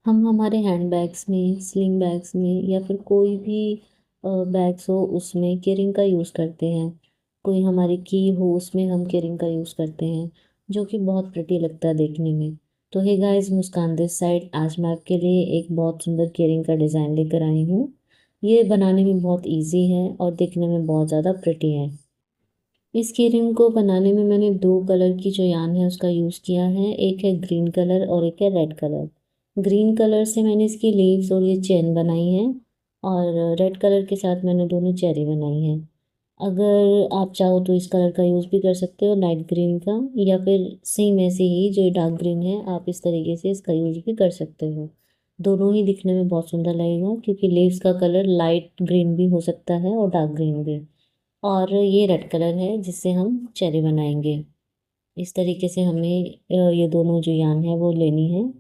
हम हमारे hand bags में, स्लिंग बैग्स में या फिर कोई भी बैग्स हो उसमें केरिंग का यूज़ करते हैं। कोई हमारी की हो उसमें हम केरिंग का यूज़ करते हैं, जो कि बहुत प्रिटी लगता है देखने में। तो hey guys, Muskan this side, आज मैं आपके लिए एक बहुत सुंदर केरिंग का डिज़ाइन लेकर आई हूँ। ये बनाने में बहुत इजी है और देखने में बहुत ज़्यादा प्रिटी है। इस केरिंग को बनाने में मैंने दो कलर की जो यान है उसका यूज़ किया है। एक है ग्रीन कलर और एक है रेड कलर। ग्रीन कलर से मैंने इसकी लीव्स और ये चेन बनाई है, और रेड कलर के साथ मैंने दोनों चेरी बनाई है। अगर आप चाहो तो इस कलर का यूज़ भी कर सकते हो, लाइट ग्रीन का, या फिर सेम ऐसे ही जो डार्क ग्रीन है आप इस तरीके से इसका यूज़ भी कर सकते हो। दोनों ही दिखने में बहुत सुंदर लगेगा, क्योंकि लीव्स का कलर लाइट ग्रीन भी हो सकता है और डार्क ग्रीन भी। और ये रेड कलर है जिससे हम चेरी बनाएंगे। इस तरीके से हमें ये दोनों जो यान है वो लेनी है।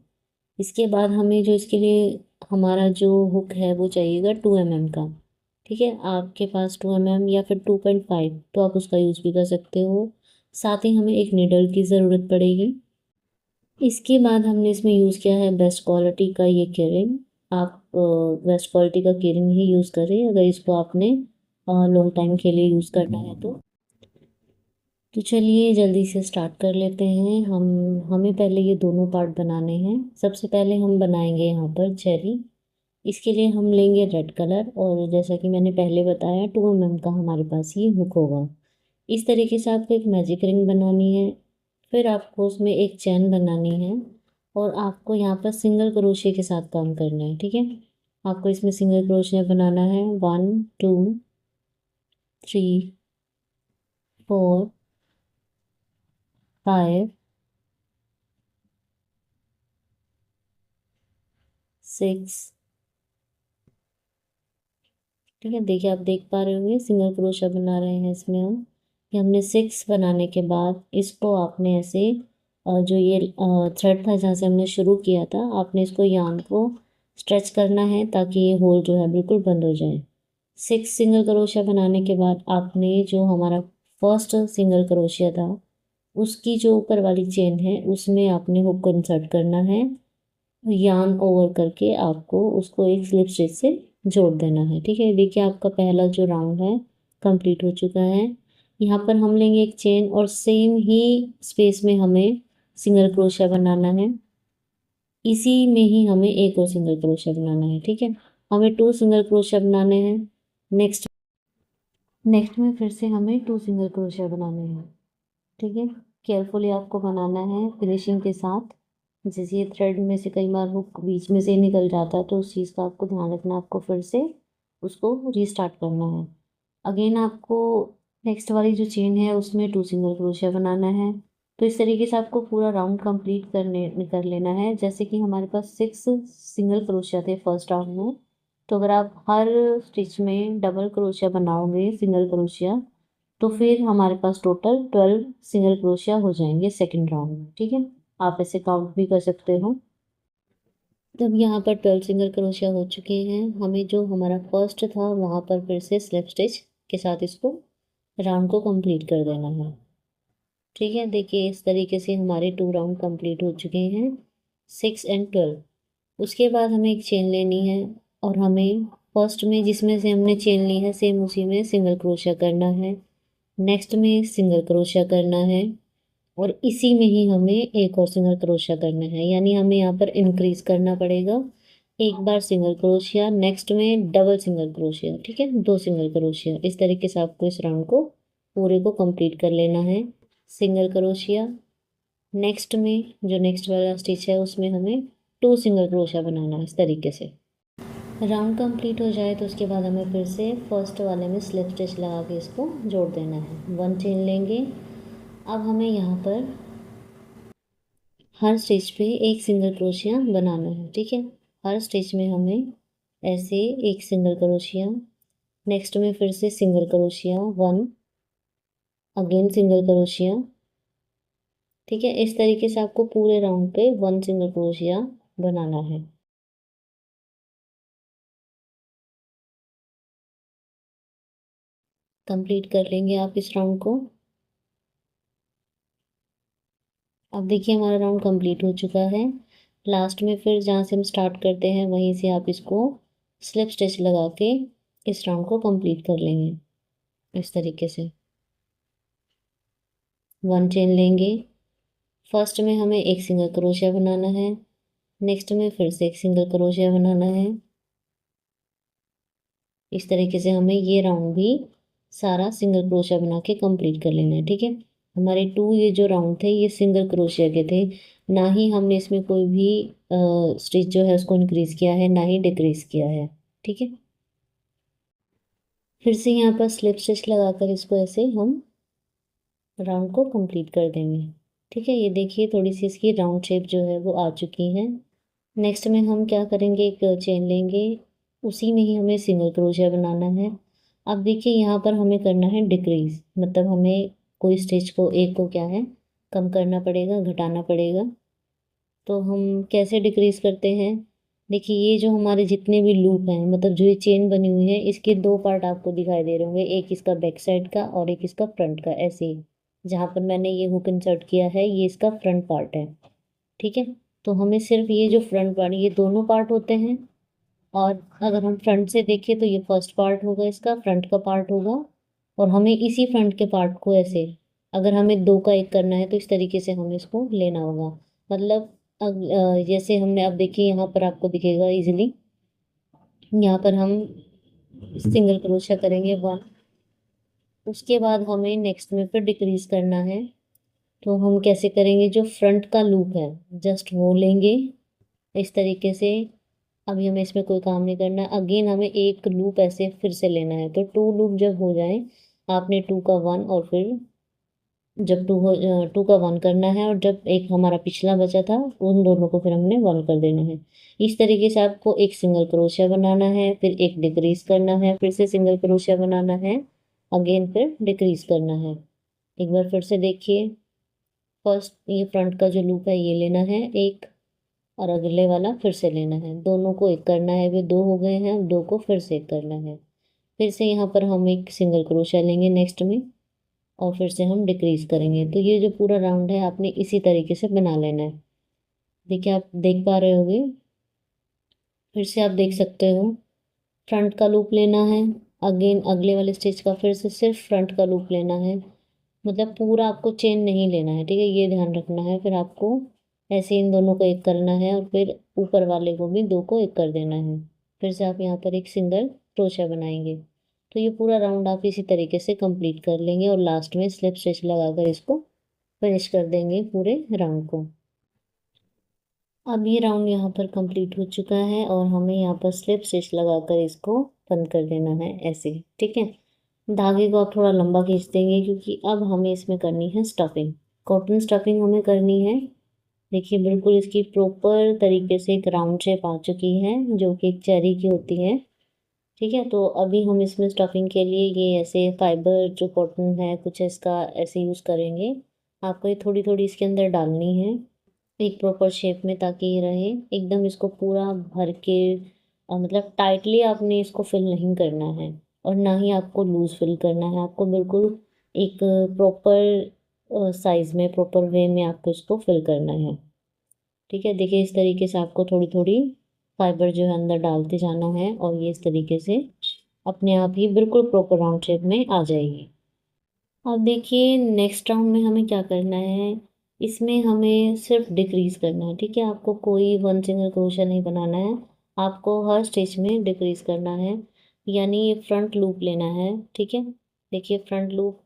इसके बाद हमें जो इसके लिए हमारा जो हुक है वो चाहिएगा 2 mm का। ठीक है, आपके पास 2 mm या फिर 2.5 तो आप उसका यूज़ भी कर सकते हो। साथ ही हमें एक निडल की ज़रूरत पड़ेगी। इसके बाद हमने इसमें यूज़ किया है बेस्ट क्वालिटी का ये केरिंग। आप बेस्ट क्वालिटी का केरिंग ही यूज़ करें अगर इसको आपने लॉन्ग टाइम के लिए यूज़ करना है तो चलिए जल्दी से स्टार्ट कर लेते हैं। हमें पहले ये दोनों पार्ट बनाने हैं। सबसे पहले हम बनाएंगे यहाँ पर चेरी। इसके लिए हम लेंगे रेड कलर, और जैसा कि मैंने पहले बताया 2 mm का हमारे पास ये हुक होगा। इस तरीके से आपको एक मैजिक रिंग बनानी है। फिर आपको उसमें एक चैन बनानी है, और आपको यहाँ पर सिंगल क्रोशिया के साथ काम करना है। ठीक है, आपको इसमें सिंगल क्रोशिया बनाना है। 1 2 3 4 5 6। ठीक है, देखिए आप देख पा रहे होंगे सिंगल क्रोशिया बना रहे हैं इसमें हम। ये हमने 6 बनाने के बाद इसको आपने ऐसे जो ये थ्रेड था जहाँ से हमने शुरू किया था, आपने इसको यान को स्ट्रेच करना है ताकि ये होल जो है बिल्कुल बंद हो जाए। 6 सिंगल क्रोशिया बनाने के बाद आपने जो हमारा फर्स्ट सिंगल क्रोशिया था उसकी जो ऊपर वाली चेन है उसमें आपने हुक को इंसर्ट करना है। यान ओवर करके आपको उसको एक स्लिप स्टिच से जोड़ देना है। ठीक है, देखिए आपका पहला जो राउंड है कंप्लीट हो चुका है। यहाँ पर हम लेंगे एक चेन और सेम ही स्पेस में हमें सिंगल क्रोशिया बनाना है। इसी में ही हमें एक और सिंगल क्रोशिया बनाना है। ठीक है, हमें 2 सिंगल क्रोशिया बनाने हैं। नेक्स्ट नेक्स्ट में फिर से हमें 2 सिंगल क्रोशिया बनाने हैं। ठीक है, केयरफुली आपको बनाना है फिनिशिंग के साथ। जैसे ये थ्रेड में से कई बार हुक बीच में से निकल जाता है तो उस चीज़ का आपको ध्यान रखना, आपको फिर से उसको रीस्टार्ट करना है। अगेन आपको नेक्स्ट वाली जो चेन है उसमें 2 सिंगल क्रोशिया बनाना है। तो इस तरीके से आपको पूरा राउंड कंप्लीट करने कर लेना है। जैसे कि हमारे पास 6 सिंगल क्रोशिया थे फर्स्ट राउंड में, तो अगर आप हर स्टिच में डबल क्रोशिया बनाओगे सिंगल क्रोशिया, तो फिर हमारे पास टोटल 12 सिंगल क्रोशिया हो जाएंगे सेकेंड राउंड में। ठीक है, आप ऐसे काउंट भी कर सकते हो। तब यहाँ पर 12 सिंगल क्रोशिया हो चुके हैं। हमें जो हमारा फर्स्ट था वहाँ पर फिर से स्लिप स्टिच के साथ इसको राउंड को कंप्लीट कर देना है। ठीक है, देखिए इस तरीके से हमारे 2 राउंड कंप्लीट हो चुके हैं, 6 एंड 12। उसके बाद हमें एक चेन लेनी है, और हमें फर्स्ट में जिसमें से हमने चेन ली है सेम उसी में सिंगल क्रोशिया करना है। नेक्स्ट में सिंगल क्रोशिया करना है, और इसी में ही हमें एक और सिंगल क्रोशिया करना है। यानी हमें यहाँ पर इंक्रीज करना पड़ेगा। एक बार सिंगल क्रोशिया, नेक्स्ट में डबल सिंगल क्रोशिया। ठीक है, 2 सिंगल क्रोशिया। इस तरीके से आपको इस राउंड को पूरे को कंप्लीट कर लेना है। सिंगल क्रोशिया, नेक्स्ट में जो नेक्स्ट वाला स्टिच है उसमें हमें 2 सिंगल क्रोशिया बनाना है। इस तरीके से राउंड कंप्लीट हो जाए तो उसके बाद हमें फिर से फर्स्ट वाले में स्लिप स्टिच लगा के इसको जोड़ देना है। 1 चेन लेंगे। अब हमें यहाँ पर हर स्टिच पे एक सिंगल क्रोशिया बनाना है। ठीक है, हर स्टिच में हमें ऐसे एक सिंगल क्रोशिया, नेक्स्ट में फिर से single crochet 1, again single crochet. ठीक है, इस तरीके से आपको पूरे राउंड पे 1 सिंगल क्रोशिया बनाना है। कंप्लीट कर लेंगे आप इस राउंड को। अब देखिए हमारा राउंड कंप्लीट हो चुका है। लास्ट में फिर जहाँ से हम स्टार्ट करते हैं वहीं से आप इसको स्लिप स्टिच लगा के इस राउंड को कंप्लीट कर लेंगे इस तरीके से। 1 चेन लेंगे, फर्स्ट में हमें एक सिंगल क्रोशिया बनाना है, नेक्स्ट में फिर से एक सिंगल क्रोशिया बनाना है। इस तरीके से हमें ये राउंड भी सारा सिंगल क्रोशिया बना के कंप्लीट कर लेना है, ठीक है। हमारे 2 ये जो राउंड थे ये सिंगल क्रोशिया के थे, ना ही हमने इसमें कोई भी स्टिच जो है उसको इंक्रीज किया है, ना ही डिक्रीज किया है, ठीक है। फिर से यहाँ पर स्लिप स्टिच लगाकर इसको ऐसे हम राउंड को कंप्लीट कर देंगे, ठीक है। ये देखिए थोड़ी सी इसकी राउंड शेप जो है वो आ चुकी है। नेक्स्ट में हम क्या करेंगे, एक चेन लेंगे, उसी में ही हमें सिंगल क्रोशिया बनाना है। अब देखिए यहाँ पर हमें करना है डिक्रीज, मतलब हमें कोई स्टिच को एक को क्या है कम करना पड़ेगा, घटाना पड़ेगा। तो हम कैसे डिक्रीज करते हैं, देखिए ये जो हमारे जितने भी लूप हैं, मतलब जो ये चेन बनी हुई है, इसके 2 पार्ट आपको दिखाई दे रहे होंगे, एक इसका बैक साइड का और एक इसका फ्रंट का। ऐसे ही जहाँ पर मैंने ये हुक इंसर्ट किया है ये इसका फ्रंट पार्ट है, ठीक है। तो हमें सिर्फ ये जो फ्रंट पार्ट, ये दोनों पार्ट होते हैं, और अगर हम फ्रंट से देखें तो ये फर्स्ट पार्ट होगा, इसका फ्रंट का पार्ट होगा। और हमें इसी फ्रंट के पार्ट को ऐसे, अगर हमें 2 का 1 करना है तो इस तरीके से हमें इसको लेना होगा। मतलब जैसे हमने, अब देखिए यहाँ पर आपको दिखेगा इजीली, यहाँ पर हम सिंगल क्रोशिया करेंगे 1, उसके बाद हमें नेक्स्ट में फिर डिक्रीज करना है। तो हम कैसे करेंगे, जो फ्रंट का लूप है जस्ट वो लेंगे इस तरीके से। अभी हमें इसमें कोई काम नहीं करना, अगेन हमें एक लूप ऐसे फिर से लेना है। तो 2 लूप जब हो जाए, आपने 2 का 1 और फिर जब 2 का 1 करना है, और जब एक हमारा पिछला बचा था उन दोनों को फिर हमने 1 कर देना है। इस तरीके से आपको एक सिंगल क्रोशिया बनाना है, फिर एक डिक्रीज करना है, फिर से सिंगल क्रोशिया बनाना है, अगेन फिर डिक्रीज करना है। एक बार फिर से देखिए, फर्स्ट ये फ्रंट का जो लूप है ये लेना है एक, और अगले वाला फिर से लेना है, दोनों को एक करना है। वे 2 हो गए हैं, अब 2 को फिर से एक करना है। फिर से यहाँ पर हम एक सिंगल क्रोशिया लेंगे नेक्स्ट में, और फिर से हम डिक्रीज करेंगे। तो ये जो पूरा राउंड है आपने इसी तरीके से बना लेना है। देखिए आप देख पा रहे होगे, फिर से आप देख सकते हो, फ्रंट का लूप लेना है, अगेन अगले वाले स्टिच का फिर से सिर्फ फ्रंट का लूप लेना है। मतलब पूरा आपको चेन नहीं लेना है, ठीक है, ये ध्यान रखना है। फिर आपको ऐसे इन दोनों को एक करना है, और फिर ऊपर वाले को भी 2 को एक कर देना है। फिर से आप यहाँ पर एक सिंगल क्रोशिया बनाएंगे। तो ये पूरा राउंड आप इसी तरीके से कंप्लीट कर लेंगे, और लास्ट में स्लिप स्टिच लगाकर इसको फिनिश कर देंगे पूरे राउंड को। अब ये राउंड यहाँ पर कंप्लीट हो चुका है, और हमें यहाँ पर स्लिप स्टिच लगाकर इसको बंद कर देना है ऐसे, ठीक है। धागे को आप थोड़ा लंबा खींच देंगे, क्योंकि अब हमें इसमें करनी है स्टफिंग, कॉटन स्टफिंग हमें करनी है। देखिए बिल्कुल इसकी प्रॉपर तरीके से एक राउंड शेप आ चुकी है, जो कि एक चेरी की होती है, ठीक है। तो अभी हम इसमें स्टफिंग के लिए ये ऐसे फाइबर जो कॉटन है कुछ इसका ऐसे यूज़ करेंगे। आपको ये थोड़ी थोड़ी इसके अंदर डालनी है एक प्रॉपर शेप में, ताकि ये रहे एकदम, इसको पूरा भर के मतलब टाइटली आपने इसको फिल नहीं करना है, और ना ही आपको लूज फिल करना है। आपको बिल्कुल एक प्रॉपर साइज में, प्रॉपर वे में आपको इसको फिल करना है, ठीक है। देखिए इस तरीके से आपको थोड़ी थोड़ी फाइबर जो है अंदर डालते जाना है, और ये इस तरीके से अपने आप ही बिल्कुल प्रॉपर राउंड शेप में आ जाएगी। अब देखिए नेक्स्ट राउंड में हमें क्या करना है, इसमें हमें सिर्फ डिक्रीज करना है, ठीक है। आपको कोई 1 सिंगल क्रोशिया नहीं बनाना है, आपको हर स्टिच में डिक्रीज करना है। यानी ये फ्रंट लूप लेना है, ठीक है। देखिए फ्रंट लूप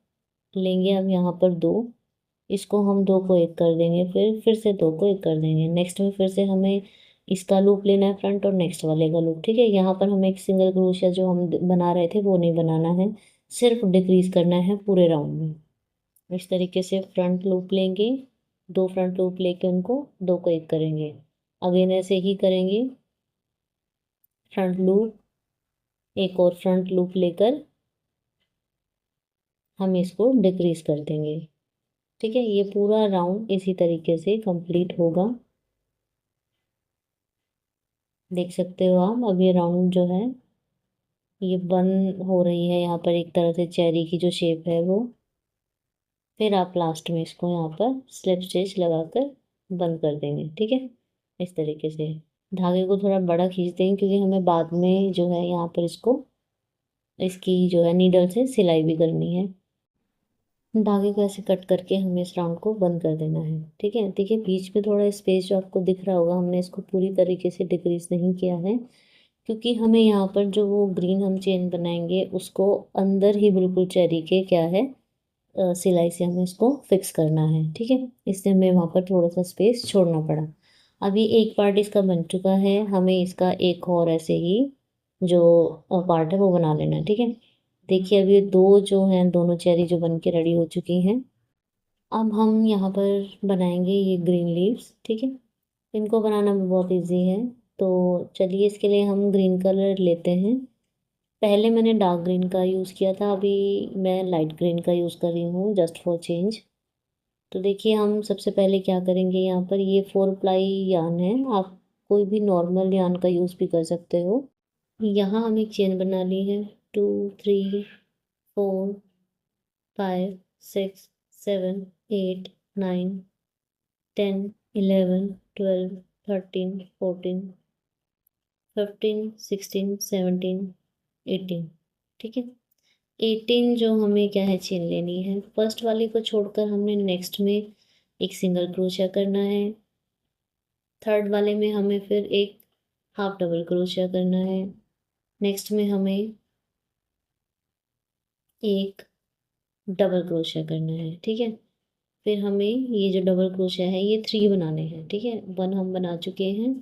लेंगे अब यहाँ पर 2, इसको हम 2 को एक कर देंगे, फिर से 2 को एक कर देंगे। नेक्स्ट में फिर से हमें इसका लूप लेना है फ्रंट, और नेक्स्ट वाले का लूप, ठीक है। यहाँ पर हमें एक सिंगल क्रोशिया जो हम बना रहे थे वो नहीं बनाना है, सिर्फ डिक्रीज करना है पूरे राउंड में। इस तरीके से फ्रंट लूप लेंगे, 2 फ्रंट लूप लेके उनको 2 को एक करेंगे, अगेन ऐसे ही करेंगे, फ्रंट लूप, एक और फ्रंट लूप लेकर हम इसको डिक्रीज कर देंगे, ठीक है। ये पूरा राउंड इसी तरीके से कंप्लीट होगा। देख सकते हो आप, अब ये राउंड जो है ये बंद हो रही है यहाँ पर, एक तरह से चेरी की जो शेप है वो। फिर आप लास्ट में इसको यहाँ पर स्लिप स्टिच लगाकर बंद कर देंगे, ठीक है। इस तरीके से धागे को थोड़ा बड़ा खींच देंगे, क्योंकि हमें बाद में जो है यहाँ पर इसकी जो है नीडल से सिलाई भी करनी है। धागे को ऐसे कट करके हमें इस राउंड को बंद कर देना है। ठीक है, देखिए बीच में थोड़ा स्पेस जो आपको दिख रहा होगा, हमने इसको पूरी तरीके से डिक्रीज नहीं किया है, क्योंकि हमें यहाँ पर जो वो ग्रीन हम चेन बनाएंगे उसको अंदर ही बिल्कुल चेरी के क्या है सिलाई से हमें इसको फिक्स करना है। ठीक है, इसलिए हमें वहाँ पर थोड़ा सा स्पेस छोड़ना पड़ा। अभी एक पार्ट इसका बन चुका है, हमें इसका एक और ऐसे ही जो पार्ट है वो बना लेना है। ठीक है, देखिए अभी दो जो हैं, दोनों चेरी जो बन के रेडी हो चुकी हैं। अब हम यहाँ पर बनाएंगे ये ग्रीन लीव्स। ठीक है, इनको बनाना भी बहुत इजी है। तो चलिए इसके लिए हम ग्रीन कलर लेते हैं। पहले मैंने डार्क ग्रीन का यूज़ किया था, अभी मैं लाइट ग्रीन का यूज़ कर रही हूँ जस्ट फॉर चेंज। तो देखिए हम सबसे पहले क्या करेंगे, यहाँ पर ये 4 प्लाई यान है, आप कोई भी नॉर्मल यान का यूज़ भी कर सकते हो। यहाँ हम एक चेन बना ली है, 2 3 4 5 6 7 8 9 10 11 12 13 14 15 16 17 18। ठीक है, 18 जो हमें क्या है चेन लेनी है। फर्स्ट वाली को छोड़कर हमने नेक्स्ट में एक सिंगल क्रोशिया करना है। थर्ड वाले में हमें फिर एक हाफ डबल क्रोशिया करना है। नेक्स्ट में हमें एक डबल क्रोशिया करना है। ठीक है, फिर हमें ये जो डबल क्रोशिया है ये 3 बनाने हैं। ठीक है, 1 हम बना चुके हैं,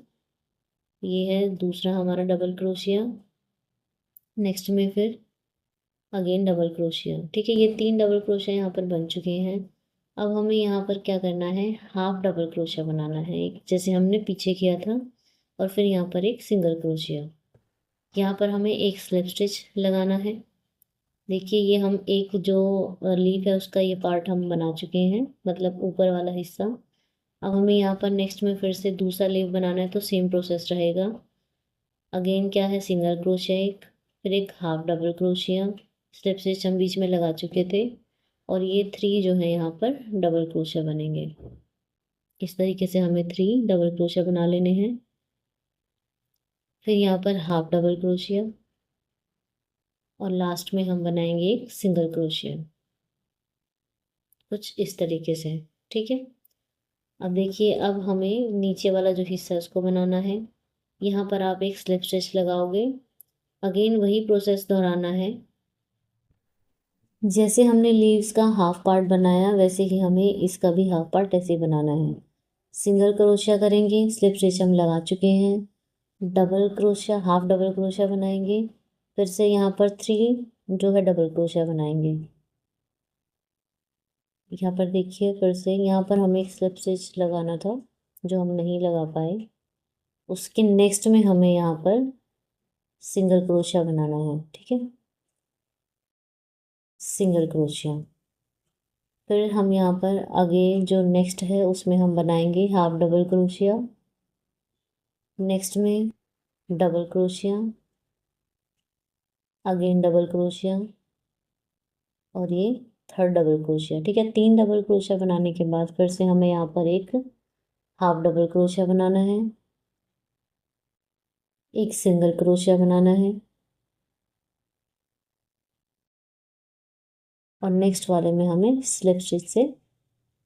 ये है दूसरा हमारा डबल क्रोशिया। नेक्स्ट में फिर अगेन डबल क्रोशिया। ठीक है, ये 3 डबल क्रोशिया यहाँ पर बन चुके हैं। अब हमें यहाँ पर क्या करना है, हाफ डबल क्रोशिया बनाना है, एक जैसे हमने पीछे किया था। और फिर यहाँ पर एक सिंगल क्रोशिया, यहाँ पर हमें एक स्लिप स्टिच लगाना है। देखिए ये हम एक जो लीफ है उसका ये पार्ट हम बना चुके हैं, मतलब ऊपर वाला हिस्सा। अब हमें यहाँ पर नेक्स्ट में फिर से दूसरा लीफ बनाना है, तो सेम प्रोसेस रहेगा। अगेन क्या है, सिंगल क्रोशिया एक, फिर एक half double crochet, slip stitch हम बीच में लगा चुके थे, और ये 3 जो है यहाँ पर डबल क्रोशिया बनेंगे। इस तरीके से हमें 3 डबल क्रोशिया बना लेने हैं। फिर यहाँ पर हाफ डबल क्रोशिया, और लास्ट में हम बनाएंगे एक सिंगल क्रोशिया, कुछ इस तरीके से। ठीक है, अब देखिए अब हमें नीचे वाला जो हिस्सा है उसको बनाना है। यहाँ पर आप एक स्लिप स्टिच लगाओगे, अगेन वही प्रोसेस दोहराना है। जैसे हमने लीव्स का हाफ पार्ट बनाया वैसे ही हमें इसका भी हाफ पार्ट ऐसे ही बनाना है। सिंगल क्रोशिया करेंगे, स्लिप स्टिच हम लगा चुके हैं, double crochet half double crochet बनाएंगे, फिर से यहाँ पर 3 जो है डबल क्रोशिया बनाएंगे। यहाँ पर देखिए फिर से यहाँ पर हमें एक स्लिप स्टिच लगाना था जो हम नहीं लगा पाए, उसके नेक्स्ट में हमें यहाँ पर सिंगल क्रोशिया बनाना है। ठीक है, सिंगल क्रोशिया, फिर हम यहाँ पर आगे जो नेक्स्ट है उसमें हम बनाएंगे हाफ डबल क्रोशिया, नेक्स्ट में double crochet, again double crochet, और ये थर्ड डबल क्रोशिया। ठीक है, 3 डबल क्रोशिया बनाने के बाद फिर से हमें यहाँ पर एक हाफ डबल क्रोशिया बनाना है, एक सिंगल क्रोशिया बनाना है, और नेक्स्ट वाले में हमें स्लिप स्टिच से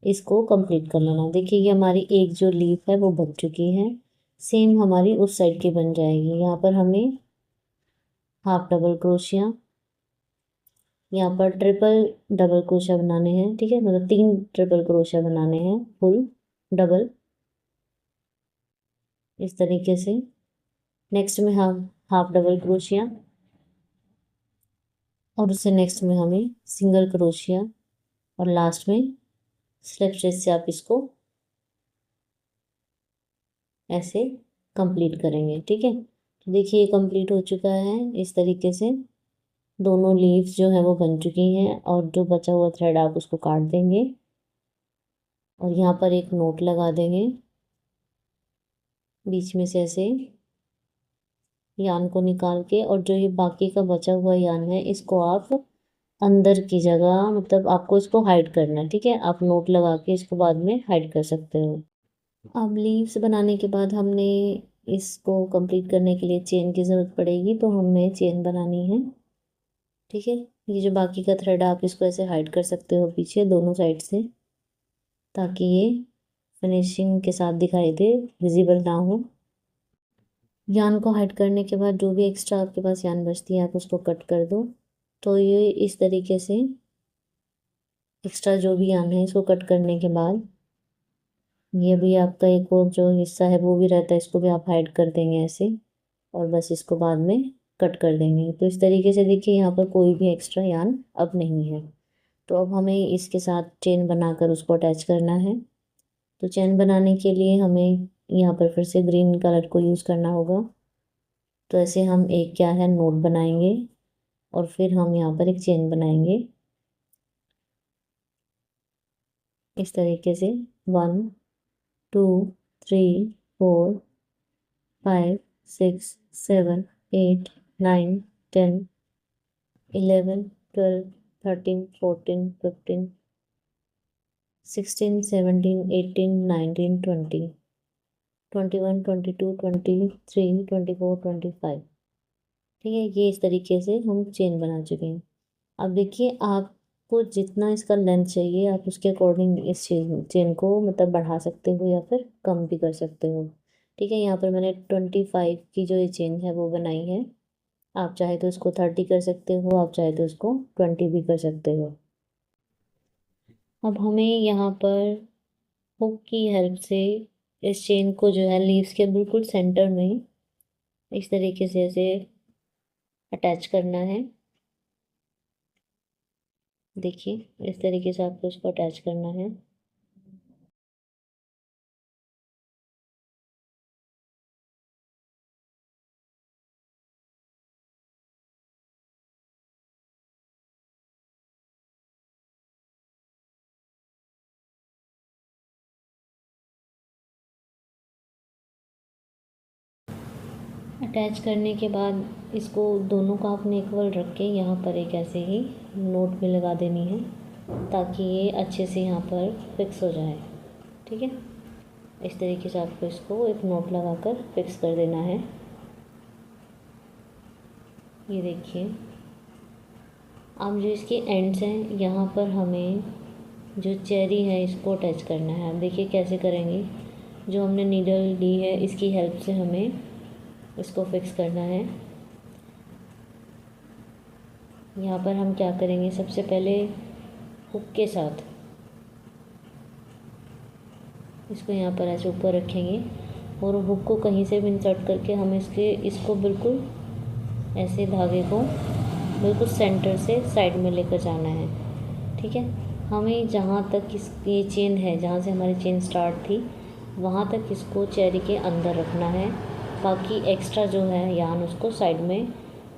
इसको कंप्लीट कर लेना। देखिए ये हमारी एक जो लीफ है वो बन चुकी है, सेम हमारी उस साइड की बन जाएगी। यहाँ पर हमें हाफ डबल क्रोशिया, यहाँ पर ट्रिपल डबल क्रोशिया बनाने हैं। ठीक है, मतलब 3 ट्रिपल क्रोशिया बनाने हैं फुल डबल, इस तरीके से। नेक्स्ट में हाफ हाफ डबल क्रोशिया, और उससे नेक्स्ट में हमें सिंगल क्रोशिया, और लास्ट में स्लिप स्टिच से आप इसको ऐसे कंप्लीट करेंगे। ठीक है, तो देखिए ये कंप्लीट हो चुका है। इस तरीके से दोनों लीव्स जो है वो बन चुकी हैं, और जो बचा हुआ थ्रेड आप उसको काट देंगे, और यहाँ पर एक नोट लगा देंगे बीच में से ऐसे यान को निकाल के, और जो ये बाकी का बचा हुआ यान है इसको आप अंदर की जगह, मतलब आपको इसको हाइड करना है। ठीक है, आप नोट लगा के इसको बाद में हाइड कर सकते हो। अब लीव्स बनाने के बाद हमने इसको कंप्लीट करने के लिए चेन की ज़रूरत पड़ेगी, तो हमें चेन बनानी है। ठीक है, ये जो बाकी का थ्रेड आप इसको ऐसे हाइड कर सकते हो पीछे दोनों साइड से, ताकि ये फिनिशिंग के साथ दिखाई दे, विजिबल ना हो। यान को हाइड करने के बाद जो भी एक्स्ट्रा आपके पास यान बचती है आप उसको कट कर दो। तो ये इस तरीके से एक्स्ट्रा जो भी यान है इसको कट करने के बाद ये भी आपका एक और जो हिस्सा है वो भी रहता है, इसको भी आप हाइड कर देंगे ऐसे, और बस इसको बाद में कट कर देंगे। तो इस तरीके से देखिए यहाँ पर कोई भी एक्स्ट्रा यान अब नहीं है। तो अब हमें इसके साथ चेन बनाकर उसको अटैच करना है। तो चेन बनाने के लिए हमें यहाँ पर फिर से ग्रीन कलर को यूज़ करना होगा। तो ऐसे हम एक क्या है नोट बनाएंगे और फिर हम यहाँ पर एक चेन बनाएंगे इस तरीके से 1 2 3 4 5 6 7 8 9 10 11 12 13 14 15 16 17 18 19 20 21 22 23 24 25। ठीक है, ये इस तरीके से हम चेन बना चुके हैं। अब देखिए आपको जितना इसका लेंथ चाहिए आप उसके अकॉर्डिंग इस चेन को मतलब बढ़ा सकते हो या फिर कम भी कर सकते हो। ठीक है, यहाँ पर मैंने 25 की जो ये चेन है वो बनाई है। आप चाहे तो इसको 30 कर सकते हो, आप चाहे तो इसको 20 भी कर सकते हो। अब हमें यहाँ पर हुक की हेल्प से इस चेन को जो है लीव्स के बिल्कुल सेंटर में इस तरीके से ऐसे अटैच करना है। देखिए इस तरीके से आपको इसको अटैच करना है। अटैच करने के बाद इसको दोनों का आपने इक्वल रख के यहाँ पर एक ऐसे ही नोट भी लगा देनी है, ताकि ये अच्छे से यहाँ पर फिक्स हो जाए। ठीक है, इस तरीके से आपको इसको एक नोट लगाकर फिक्स कर देना है। ये देखिए अब जो इसके एंड्स हैं यहाँ पर हमें जो चेरी है इसको अटैच करना है। अब देखिए कैसे करेंगे, जो हमने नीडल ली है इसकी हेल्प से हमें इसको फिक्स करना है। यहाँ पर हम क्या करेंगे, सबसे पहले हुक के साथ इसको यहाँ पर ऐसे ऊपर रखेंगे और हुक को कहीं से भी इंसर्ट करके हमें इसको बिल्कुल ऐसे धागे को बिल्कुल सेंटर से साइड में लेकर जाना है। ठीक है, हमें जहाँ तक ये चेन है, जहाँ से हमारी चेन स्टार्ट थी वहाँ तक इसको चेरी के अंदर रखना है। बाकी एक्स्ट्रा जो है यान उसको साइड में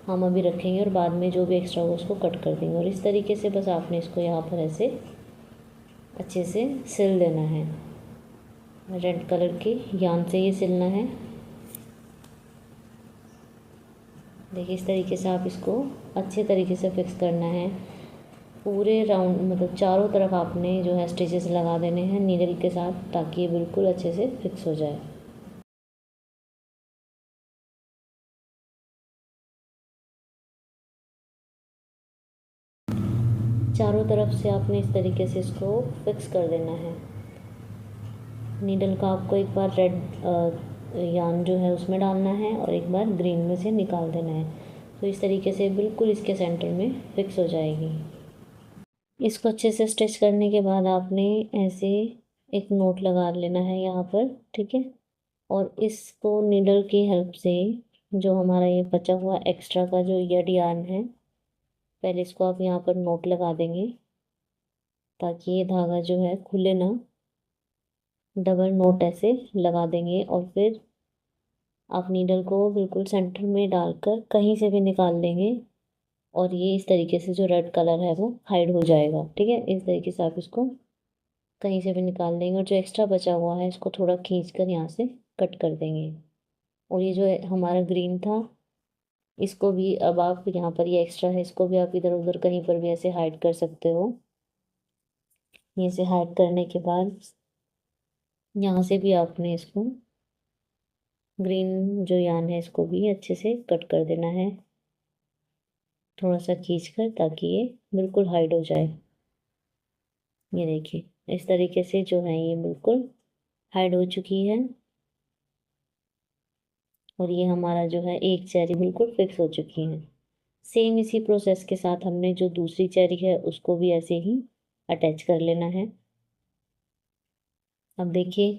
हम अभी रखेंगे और बाद में जो भी एक्स्ट्रा होगा उसको कट कर देंगे। और इस तरीके से बस आपने इसको यहाँ पर ऐसे अच्छे से सिल देना है। रेड कलर के यान से ये सिलना है। देखिए इस तरीके से आप इसको अच्छे तरीके से फिक्स करना है। पूरे राउंड मतलब चारों तरफ आपने जो है स्टिचेस लगा देने हैं नीडल के साथ, ताकि ये बिल्कुल अच्छे से फिक्स हो जाए। चारों तरफ से आपने इस तरीके से इसको फिक्स कर देना है। नीडल का आपको एक बार रेड यान जो है उसमें डालना है और एक बार ग्रीन में से निकाल देना है। तो इस तरीके से बिल्कुल इसके सेंटर में फिक्स हो जाएगी। इसको अच्छे से स्टिच करने के बाद आपने ऐसे एक नोट लगा लेना है यहाँ पर। ठीक है, और इसको नीडल की हेल्प से जो हमारा ये बचा हुआ एक्स्ट्रा का जो यड यार्न है, पहले इसको आप यहाँ पर नोट लगा देंगे ताकि ये धागा जो है खुले ना। डबल नोट ऐसे लगा देंगे और फिर आप नीडल को बिल्कुल सेंटर में डालकर कहीं से भी निकाल देंगे और ये इस तरीके से जो रेड कलर है वो हाइड हो जाएगा। ठीक है, इस तरीके से आप इसको कहीं से भी निकाल देंगे और जो एक्स्ट्रा बचा हुआ है इसको थोड़ा खींच कर यहाँ से कट कर देंगे। और ये जो हमारा ग्रीन था इसको भी अब आप यहाँ पर ये एक्स्ट्रा है इसको भी आप इधर उधर कहीं पर भी ऐसे हाइड कर सकते हो। ये से हाइड करने के बाद यहाँ से भी आपने इसको ग्रीन जो यान है इसको भी अच्छे से कट कर देना है, थोड़ा सा खींच कर, ताकि ये बिल्कुल हाइड हो जाए। ये देखिए इस तरीके से जो है ये बिल्कुल हाइड हो चुकी है, और ये हमारा जो है एक चेरी बिल्कुल फिक्स हो चुकी है। सेम इसी प्रोसेस के साथ हमने जो दूसरी चेरी है उसको भी ऐसे ही अटैच कर लेना है। अब देखिए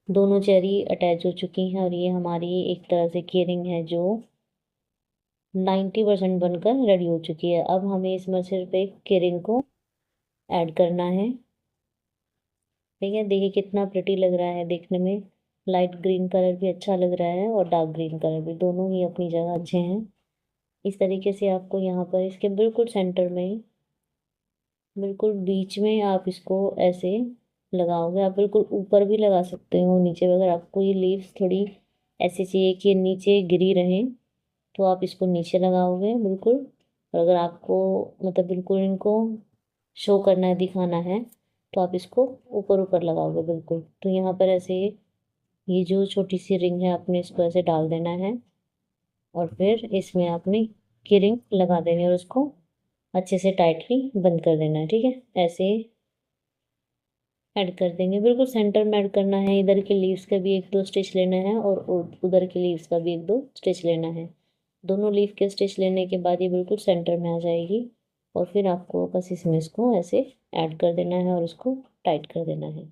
दोनों चेरी अटैच हो चुकी हैं, और ये हमारी एक तरह से केयरिंग है जो 90% बनकर रेडी हो चुकी है। अब हमें इसमें सिर्फ एक केयरिंग को ऐड करना है। ठीक है, देखिए कितना प्रिटी लग रहा है देखने में। लाइट ग्रीन कलर भी अच्छा लग रहा है और डार्क ग्रीन कलर भी, दोनों ही अपनी जगह अच्छे हैं। इस तरीके से आपको यहाँ पर इसके बिल्कुल सेंटर में, बिल्कुल बीच में आप इसको ऐसे लगाओगे। आप बिल्कुल ऊपर भी लगा सकते हो, नीचे भी। अगर आपको ये लीव्स थोड़ी ऐसी चाहिए कि ये नीचे गिरी रहे, तो आप इसको नीचे लगाओगे बिल्कुल। और अगर आपको मतलब बिल्कुल इनको शो करना है, दिखाना है, तो आप इसको ऊपर ऊपर लगाओगे बिल्कुल। तो यहाँ पर ऐसे ये जो छोटी सी रिंग है आपने इसको ऐसे डाल देना है, और फिर इसमें आपने की रिंग लगा देनी है और उसको अच्छे से टाइटली बंद कर देना है। ठीक है, ऐसे ऐड कर देंगे, बिल्कुल सेंटर में ऐड करना है। इधर के लीव्स का भी एक दो स्टिच लेना है, और उधर के लीव्स का भी एक दो स्टिच लेना है। दोनों लीफ के स्टिच लेने के बाद ये बिल्कुल सेंटर में आ जाएगी, और फिर आपको बस इसमें इसको ऐसे ऐड कर देना है और इसको टाइट कर देना है।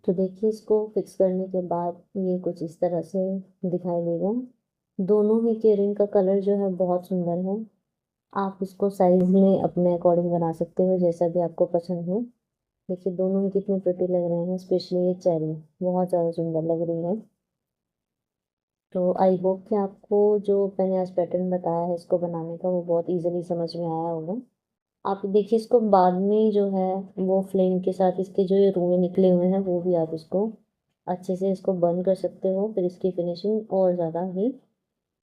तो देखिए इसको फिक्स करने के बाद ये कुछ इस तरह से दिखाई देगा। दोनों ही के रिंग का कलर जो है बहुत सुंदर है। आप इसको साइज में अपने अकॉर्डिंग बना सकते हो, जैसा भी आपको पसंद हो। देखिए दोनों ही कितने प्रिटी लग रहे हैं, स्पेशली ये चेरी बहुत ज़्यादा सुंदर लग रही है। तो आई होप कि आपको जो मैंने आज पैटर्न बताया है इसको बनाने का वो बहुत इजीली समझ में आया होगा। आप देखिए इसको बाद में जो है वो फ्लेम के साथ इसके जो ये रुएं निकले हुए हैं वो भी आप इसको अच्छे से इसको बंद कर सकते हो, फिर इसकी फिनिशिंग और ज़्यादा ही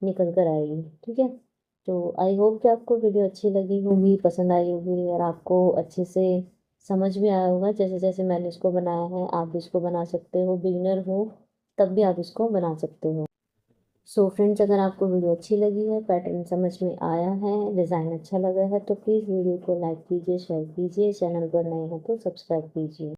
निकल कर आएगी। ठीक है, तो आई होप कि आपको वीडियो अच्छी लगी होगी, पसंद आई होगी, और आपको अच्छे से समझ भी आया होगा। जैसे जैसे मैंने इसको बनाया है आप भी इसको बना सकते हो, बिगिनर हो तब भी आप इसको बना सकते हो। सो फ्रेंड्स, अगर आपको वीडियो अच्छी लगी है, पैटर्न समझ में आया है, डिज़ाइन अच्छा लगा है, तो प्लीज़ वीडियो को लाइक कीजिए, शेयर कीजिए। चैनल पर नए हैं तो सब्सक्राइब कीजिए।